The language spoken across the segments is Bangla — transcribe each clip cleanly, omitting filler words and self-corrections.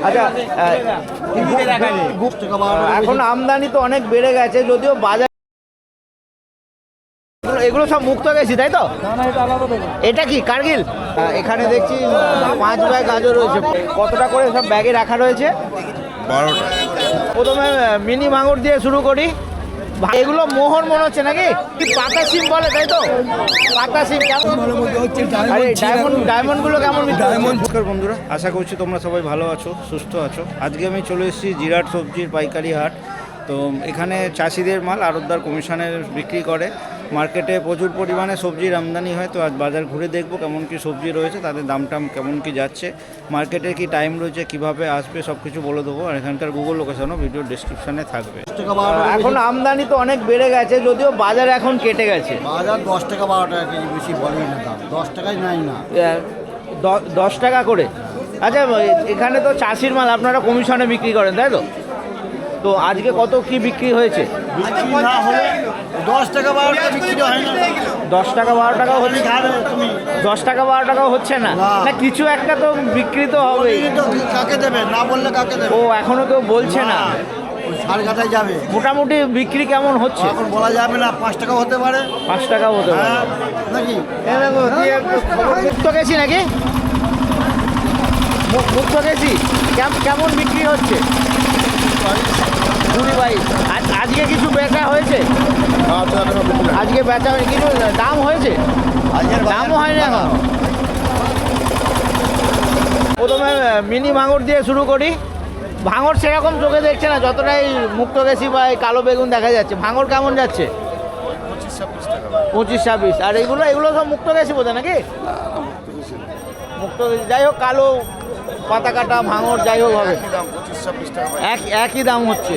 আচ্ছা এখন আমদানি তো অনেক বেড়ে গেছে, যদিও বাজার এগুলো সব মুক্ত গেছি, তাই তো? এটা কি কার্গিল? এখানে দেখছি 5 ব্যাগ গাজর রয়েছে। কতটা করে সব ব্যাগে রাখা রয়েছে? 12টা। প্রথমে মিনি ভাঙড় দিয়ে শুরু করি। এগুলো মোহর মনে হচ্ছে নাকি? কি পাতা সিম বলে, তাই তো? পাতা সিম কেমন? আরে ডায়মন্ড গুলো কেমন? নমস্কার বন্ধুরা, আশা করছি তোমরা সবাই ভালো আছো, সুস্থ আছো। আজকে আমি চলে এসেছি জিরাট সবজির পাইকারি হাট। তো এখানে চাষিদের মাল আড়তদার কমিশনে বিক্রি করে। মার্কেটে প্রচুর পরিমাণে সবজির আমদানি হয়। তো আজ বাজার ঘুরে দেখবো কেমন কি সবজি রয়েছে, তাদের দাম টাম কেমন কি যাচ্ছে, মার্কেটে কি টাইম রয়েছে, কিভাবে আসবে, সব কিছু বলে দেবো। আর এখানকার গুগল লোকেশনও ভিডিও ডিসক্রিপশানে থাকবে। এখন আমদানি তো অনেক বেড়ে গেছে, যদিও বাজার এখন কেটে গেছে। বাজার 10 টাকা 12 টাকা কেজি, বেশি বলেই না দাম। 10 টাকায় নাই না, 10 টাকা করে। আচ্ছা, এখানে তো চাষির মাল আপনারা কমিশনে বিক্রি করেন, তাই তো? তো আজকে কত কি বিক্রি হয়েছে? বিক্রি না হলে 10 টাকা 12 টাকা বিক্রি হয় না। 10 টাকা 12 টাকাও হচ্ছে? তুমি 10 টাকা 12 টাকাও হচ্ছে না? না, কিছু একটা তো বিক্রি তো হবে। কাকে দেবে না বললে কাকে দেবে? ও এখনো কেউ বলছে না? সার কাটায় যাবে। মোটামুটি বিক্রি কেমন হচ্ছে? এখন বলা যাবে না, 5 টাকা হতে পারে। 5 টাকাও হতে পারে নাকি? মুক্ত গেছি নাকি? মুক্ত গেছি কেমন বিক্রি হচ্ছে? 22। আজকে কিছু বেচা হয়েছে? আজকে বেচা হয়নি, কিছু দাম হয়েছে? দামও হয়নি এখন। প্রথমে মিনি ভাঙড় দিয়ে শুরু করি। ভাঙড় সেরকম চোখে দেখছে না যতটাই মুক্ত গেছি বা এই কালো বেগুন দেখা যাচ্ছে। ভাঙড় কেমন যাচ্ছে? 25-26। আর এগুলো সব মুক্ত গেছি বোধহয় নাকি? মুক্ত গেছি, যাই হোক, কালো পাতা কাটা ভাঙড় যাই হোক হবে, একই দাম হচ্ছে।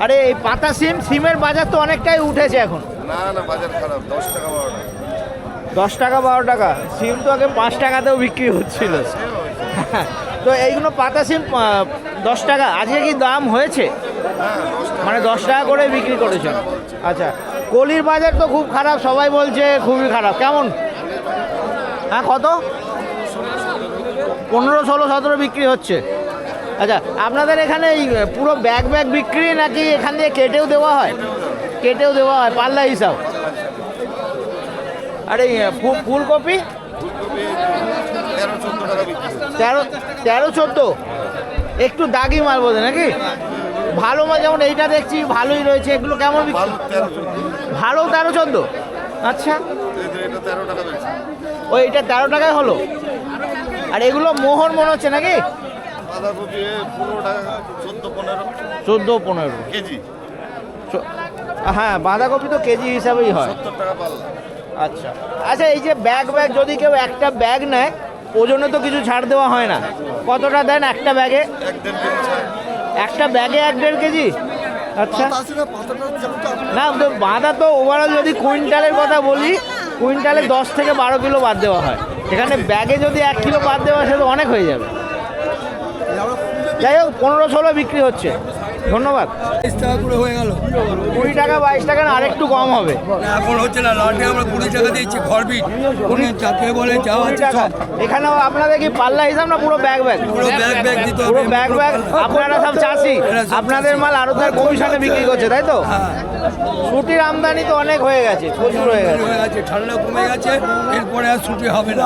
আরে এই পাতা সিমের বাজার তো অনেকটাই উঠেছে এখন। না বাজার খারাপ, 10 টাকা 12 টাকা। 10 টাকা 12 টাকা। সিম তো আগে 5 টাকাতেও বিক্রি হচ্ছিল। তো এইগুলো পাতা সিম 10 টাকা। আজকে কি দাম হয়েছে? মানে 10 টাকা করে বিক্রি করেছেন? আচ্ছা, কলির বাজার তো খুব খারাপ, সবাই বলছে খুবই খারাপ। কেমন? হ্যাঁ, কত? 15, 16, 17 বিক্রি হচ্ছে। আচ্ছা, আপনাদের এখানে এই পুরো ব্যাগ বিক্রি নাকি এখান দিয়ে কেটেও দেওয়া হয়? কেটেও দেওয়া হয়, পাল্লা হিসাব। আর এই ফুলকপি 13-14। একটু দাগি মাল বোধহয় নাকি? ভালো মাল যেমন এইটা দেখছি ভালোই রয়েছে, এগুলো কেমন বিক্রি? ভালো 13-14। আচ্ছা, ও এইটা 13 টাকায় হলো। আর এগুলো মোহর মনে হচ্ছে নাকি? 14-15 কেজি। হ্যাঁ, বাঁধাকপি তো কেজি হিসাবেই হয়। 70 টাকা পাল্লা। আচ্ছা আচ্ছা, এই যে ব্যাগ যদি কেউ একটা ব্যাগ নেয়, ওজনে তো কিছু ছাড় দেওয়া হয় না? কতটা দেন একটা ব্যাগে? 1-1.5 কেজি ছাড়। একটা ব্যাগে 1-1.5 কেজি? আচ্ছা, না বাঁধা তো ওভারঅল যদি কুইন্টালের কথা বলি, কুইন্টালে 10 থেকে 12 কিলো বাদ দেওয়া হয়। এখানে ব্যাগে যদি 1 কিলো বাদ দেওয়া হয়, সে তো অনেক হয়ে যাবে। যাই হোক, 15-16 বিক্রি হচ্ছে। ধন্যবাদ। 22 টাকা করে হয়ে গেল। 20 টাকা 22 টাকা না, আরেকটু কম হবে? এখন হচ্ছে না, লাটে আমরা 20 টাকা দিচ্ছি। ঘরবিট যাকে বলে যা আছে সব। এখানেও আপনাদের কি পাল্লা হিসাব না পুরো ব্যাগ? পুরো ব্যাগ দিতে হবে। পুরো ব্যাগ। আপনারা সব চাষি, আপনাদের মাল আড়তদার কমিশনে বিক্রি করছে, তাই তো? ছুটির আমদানি তো অনেক হয়ে গেছে, প্রচুর হয়ে গেছে। ঠান্ডা কমে গেছে, এরপরে আর ছুটি হবে না।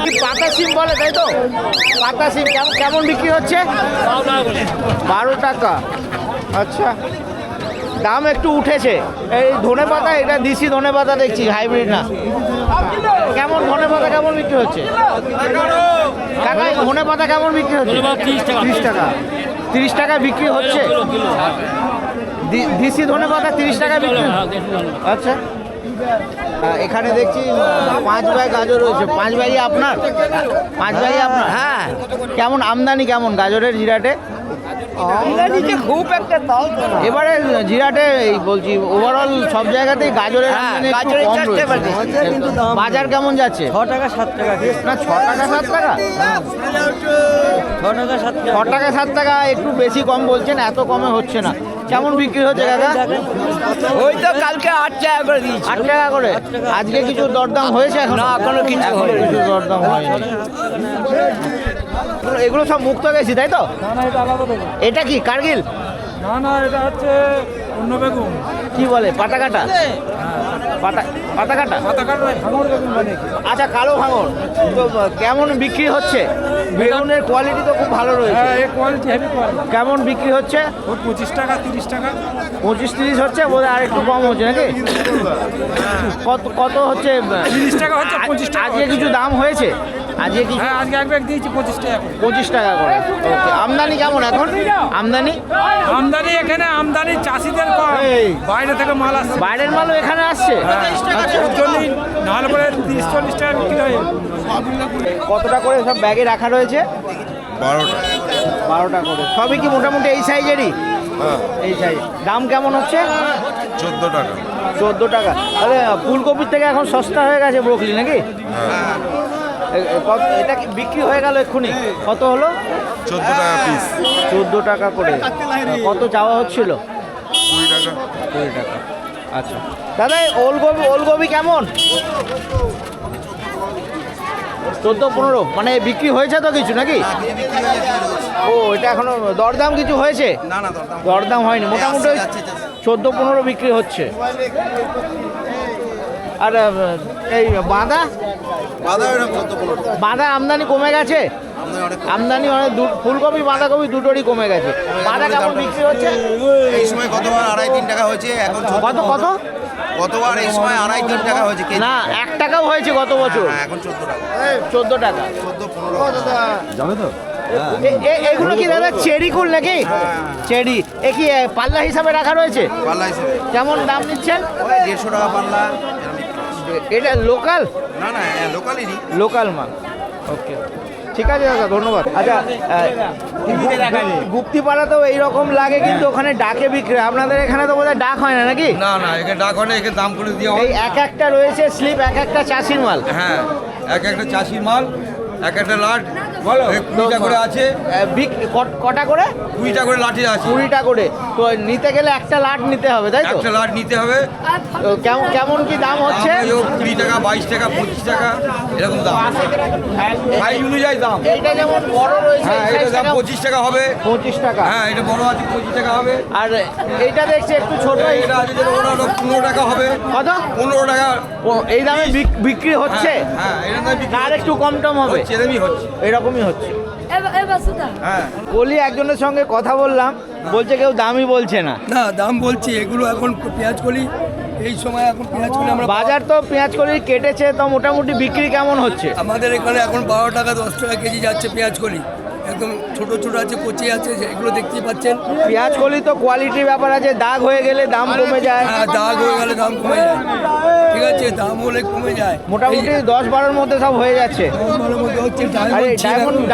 কি পাতা সিম বলে, তাই তো? পাতা সিম কেমন বিক্রি হচ্ছে? 12 টাকা। আচ্ছা, দাম একটু উঠেছে। এই ধনে পাতা, এটা দিশি ধনে পাতা দেখছি, হাইব্রিড না। কেমন ধনে পাতা কেমন বিক্রি হচ্ছে? কাকা, ধনে পাতা কেমন বিক্রি হচ্ছে? 30 টাকা। 30 টাকা বিক্রি হচ্ছে। দিশি ধনে পাতা 30 টাকা বিক্রি। আচ্ছা, এখানে দেখছি 5 ব্যাগ গাজর রয়েছে। 5 ব্যাগই আপনার? 5 ব্যাগই আপনার? হ্যাঁ। কেমন আমদানি কেমন গাজরের জিরাটে? খুব একটা তাও এবারে জিরাটে বলছি ওভারঅল সব জায়গাতেই গাজরের আমদানি একটু কম রয়েছে। কিন্তু বাজার কেমন যাচ্ছে? 6 টাকা 7 টাকা। না, 6 টাকা 7 টাকা? 6 টাকা 7 টাকা। 6 টাকা 7 টাকা একটু বেশি কম বলছেন, এত কমে হচ্ছে না। কেমন বিক্রি হচ্ছে কাকা? ওই তো কালকে 8 টাকা করে দিয়েছি। 8 টাকা করে। আজকে কিছু দরদাম হয়েছে? এখন না, এখনো কিছু দরদাম হয়নি। এগুলো সব মুক্ত গেছি তাই তো? না না এটা আলাদা বেগুন। এটা কি কার্গিল? না না এটা হচ্ছে অন্য বেগুন। কি বলে পাতা কাটা? পাতা পাতা কাটা? পাতা কাটা ভাঙর বেগুন বলে কি? আচ্ছা, কালো ভাঙর। তো কেমন বিক্রি হচ্ছে? বেগুনের কোয়ালিটি তো খুব ভালো রয়েছে। হ্যাঁ এই কোয়ালিটি হেভি কোয়ালিটি। কেমন বিক্রি হচ্ছে? ওই 25 টাকা 30 টাকা। 25-30 হচ্ছে, বোধহয় আর একটু কম হচ্ছে নাকি? কত কত হচ্ছে? 30 টাকা হচ্ছে 25 টাকা। আজকে কিছু দাম হয়েছে? আজকে কি? হ্যাঁ আজকে এক ব্যাগ দিয়েছি 25 টাকা করে। 25 টাকা করে। ওকে, আমদানি কেমন এখন? আমদানি আমদানি এখানে আমদানি চাষিদের কম। এই। বাইরে থেকে মাল আসছে। বাইরের মালও এখানে আসছে? আচ্ছা। ওর জন্যই নাহলে পরে 30-40 টাকা বিক্রি হয়। কতটা করে সব ব্যাগে রাখা রয়েছে? 12টা। 12টা করে। সবই কি মোটামুটি এই সাইজেরই? হ্যাঁ, এই সাইজ। দাম কেমন হচ্ছে? 14 টাকা। 14 টাকা। তাহলে ফুলকপির থেকে এখন সস্তা হয়ে গেছে ব্রোকলি নাকি? হ্যাঁ, এটা কি বিক্রি হয়ে গেল এক্ষুনি? কত হলো? 14 টাকা পিস। 14 টাকা করে। কত চাওয়া হচ্ছিল? 20 টাকা। 20 টাকা। আচ্ছা দাদা, এই ওলকপি কেমন? 14-15। মানে বিক্রি হয়েছে তো কিছু নাকি? ও, এটা এখনো দরদাম কিছু হয়েছে? না না দরদাম হয়নি, মোটামুটি 14-15 বিক্রি হচ্ছে। আর এই বাঁধা বাঁধা আমদানি কমে গেছে? আমদানি অনেক ফুলকপি বাঁধাকপি দুটোরই কমে গেছে। বাঁধা কেমন বিক্রি হচ্ছে? এই সময় গতবার 2.5-3 টাকা হয়েছে, এখন কত কত? গতবার এই সময় 2.5-3 টাকা হয়েছে কেজি। না, 1 টাকাও হয়েছে গত বছর। হ্যাঁ, এখন 14 টাকা। 14 টাকা। 14-15 এগুলো কি দাদা চেরি কুল নাকি? চেরি। এ কি পাল্লা হিসাবে রাখা রয়েছে? পাল্লা হিসেবে কেমন দাম নিচ্ছেন? ওই 150 টাকা পাল্লা। এটা লোকাল? না না লোকালেরই। লোকাল মাল। ওকে, ঠিক আছে দাদা, ধন্যবাদ। আচ্ছা, গুপ্তিপাড়াতেও এইরকম লাগে, কিন্তু ওখানে ডাকে বিক্রি হয়। আপনাদের এখানে তো বোধহয় ডাক হয় না নাকি? না না এখানে ডাক হয় না, এখানে দাম করে দিয়ে এই এক একটা রয়েছে স্লিপ, এক একটা চাষির মাল। হ্যাঁ, এক একটা চাষির মাল, এক একটা লাট বলো 20টা করে আছে। কটা করে? 20টা করে লাঠি আছে। 20টা করে। তো নিতে গেলে একটা লাট নিতে হবে তাই তো? একটা লাট নিতে হবে। তো কেমন কি দাম হচ্ছে? 20 টাকা, 22 টাকা, 25 টাকা এরকম দাম, সাইজ অনুযায়ী দাম। এইটা যেমন বড় রয়েছে, হ্যাঁ, এটা দাম 25 টাকা হবে। 25 টাকা। হ্যাঁ, এটা বড় আছে 25 টাকা হবে। আর এইটা দেখছি একটু ছোট। এটা আছে যেটা ওটা 15 টাকা হবে। কত? 15 টাকা। এই দামে বিক্রি হচ্ছে? হ্যাঁ, এটা না বিক্রি আর একটু কম টম হবে? ছেলেমি হচ্ছে। এরকমই হচ্ছে। হ্যাঁ, বলি, একজনের সঙ্গে কথা বললাম, বলছে কেউ দামই বলছে না। না দাম বলছি, এগুলো এখন পেঁয়াজ কলি এই সময়, এখন পেঁয়াজ কলি আমরা বাজার তো পেঁয়াজ কলি কেটেছে, তো মোটামুটি বিক্রি কেমন হচ্ছে? আমাদের এখানে এখন 12 টাকা 10 টাকা কেজি যাচ্ছে পেঁয়াজ কলি। একদম ছোট ছোট আছে, কচি আছে, এগুলো দেখতেই পাচ্ছেন। পেঁয়াজ কলি তো কোয়ালিটির ব্যাপার আছে, দাগ হয়ে গেলে দাম কমে যায়। হ্যাঁ, দাগ হয়ে গেলে দাম কমে যায়। ঠিক আছে, দাম হলে কমে যায়। মোটামুটি 10-12-র মধ্যে সব হয়ে যাচ্ছে। আমাদের মধ্যে হচ্ছে আরে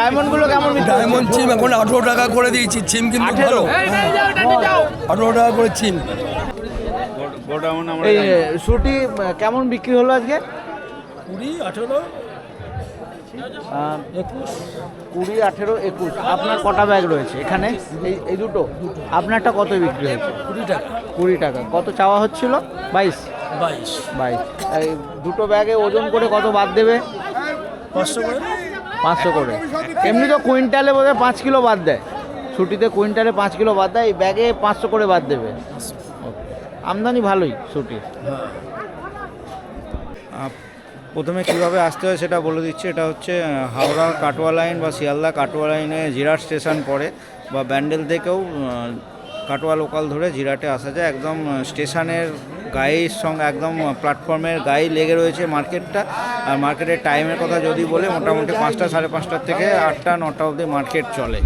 ডায়মন্ডগুলো কেমন বিক্রি? ডায়মন্ড সিম এখন 18 টাকা করে দিয়েছি। সিম কিন্তু 18? ভালো। 18 টাকা করে সিম। এই সুটি কেমন বিক্রি হলো আজকে? 20, 18, 20, 18, 21। আপনার কটা ব্যাগ রয়েছে এখানে? এই দুটো। আপনারটা কত বিক্রি হয়েছে? 20 টাকা। 20 টাকা। কত চাওয়া হচ্ছিল? 22। 22। এই দুটো ব্যাগে ওজন করে কত বাদ দেবে? 500 করে। 500 করে। এমনি তো কুইন্টালে বোধহয় 5 কিলো বাদ দেয়। ছুটিতে কুইন্টালে 5 কিলো বাদ দেয়, এই ব্যাগে 500 করে বাদ দেবে। আমদানি ভালোই ছুটি। প্রথমে কিভাবে আসতে হয় সেটা বলে দিচ্ছি। এটা হচ্ছে হাওড়া কাটোয়া লাইন বা শিয়ালদা কাটোয়া লাইনে জিরাট স্টেশন পড়ে, বা ব্যান্ডেল থেকেও কাটোয়া লোকাল ধরে জিরাটে আসা যায়। একদম স্টেশনের গায়ের সঙ্গে, একদম প্ল্যাটফর্মের গায়ে লেগে রয়েছে মার্কেটটা। আর মার্কেটের টাইমের কথা যদি বলে, মোটামুটি 5টা, 5:30 থেকে 8টা, 9টা অবধি মার্কেট চলে।